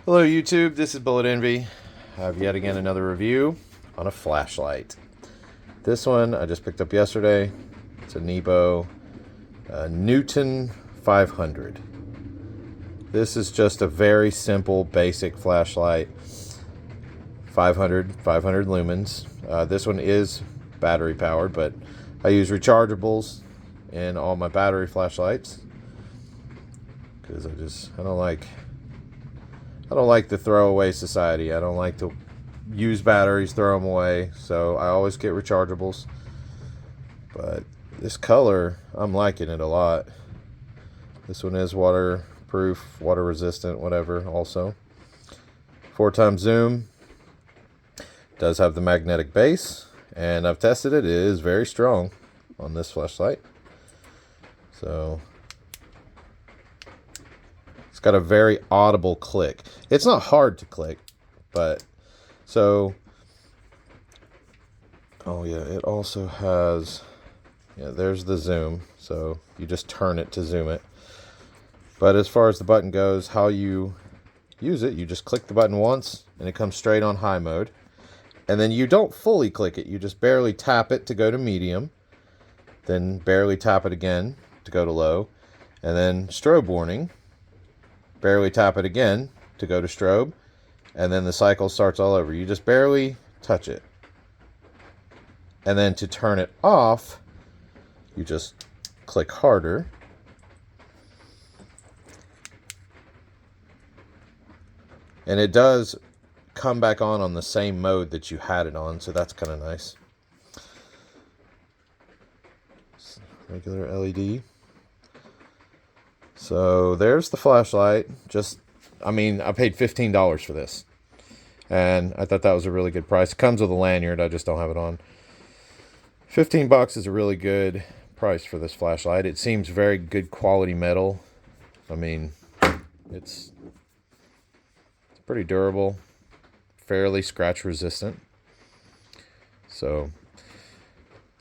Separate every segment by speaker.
Speaker 1: Hello YouTube, this is Bullet Envy. I have yet again another review on a flashlight. This one I just picked up yesterday. It's a NEBO Newton 500. This is just a very simple basic flashlight. 500 lumens. This one is battery powered, but I use rechargeables in all my battery flashlights because I don't like the throwaway society. I don't like to use batteries, throw them away. So I always get rechargeables. But this color, I'm liking it a lot. This one is waterproof, water resistant, whatever also. 4x zoom. Does have the magnetic base. And I've tested it. It is very strong on this flashlight. So it's got a very audible click. It's not hard to click, but so, oh yeah, it also has, yeah, there's the zoom. So you just turn it to zoom it. But as far as the button goes, how you use it, you just click the button once and it comes straight on high mode. And then you don't fully click it. You just barely tap it to go to medium. Then barely tap it again to go to low. And then strobe warning. Barely tap it again to go to strobe, and then the cycle starts all over. You just barely touch it. And then to turn it off, you just click harder. And it does come back on the same mode that you had it on, so that's kind of nice. Regular LED. So there's the flashlight. I paid $15 for this. And I thought that was a really good price. It comes with a lanyard. I just don't have it on. $15 is a really good price for this flashlight. It seems very good quality metal. I mean, it's pretty durable. Fairly scratch resistant. So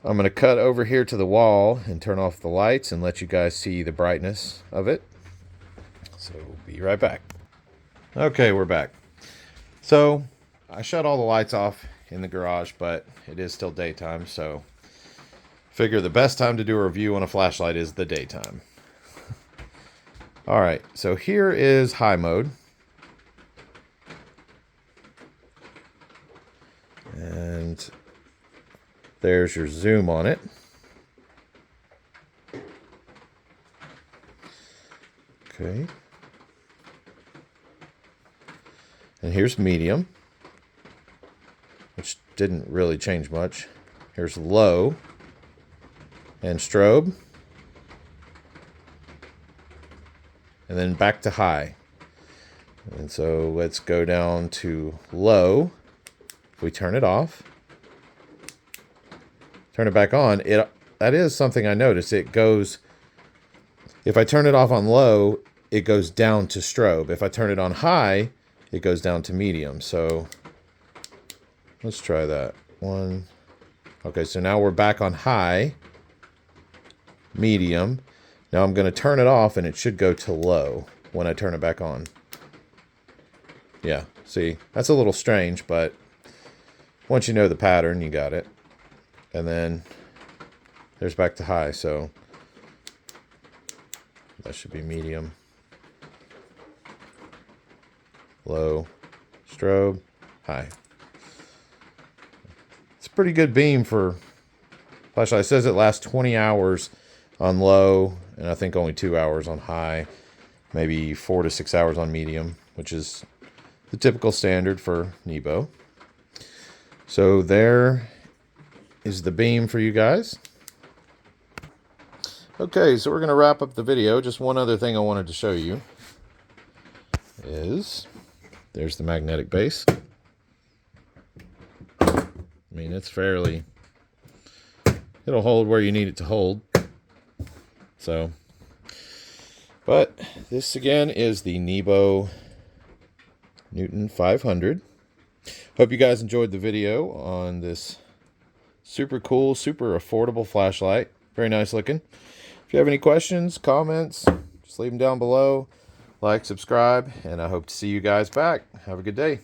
Speaker 1: I'm going to cut over here to the wall and turn off the lights and let you guys see the brightness of it. So we'll be right back. Okay, we're back. So I shut all the lights off in the garage, but it is still daytime, so figure the best time to do a review on a flashlight is the daytime. Alright, so here is high mode. And there's your zoom on it. Okay. And here's medium, which didn't really change much. Here's low and strobe. And then back to high. And so let's go down to low. If we turn it off, turn it back on, that is something I noticed. It goes, if I turn it off on low, it goes down to strobe. If I turn it on high, it goes down to medium. So let's try that one. Okay, so now we're back on high, medium. Now I'm going to turn it off and it should go to low when I turn it back on. Yeah, see, that's a little strange, but once you know the pattern, you got it. And then there's back to high, so that should be medium. Low, strobe, high. It's a pretty good beam for flashlight. It says it lasts 20 hours on low, and I think only 2 hours on high. Maybe 4 to 6 hours on medium, which is the typical standard for NEBO. So there is the beam for you guys. Okay, so we're going to wrap up the video. Just one other thing I wanted to show you is there's the magnetic base. I mean, it's fairly, it'll hold where you need it to hold. So, but this again is the NEBO Newton 500. Hope you guys enjoyed the video on this super cool, super affordable flashlight. Very nice looking. If you have any questions, comments, just leave them down below. like, subscribe, and I hope to see you guys back. Have a good day.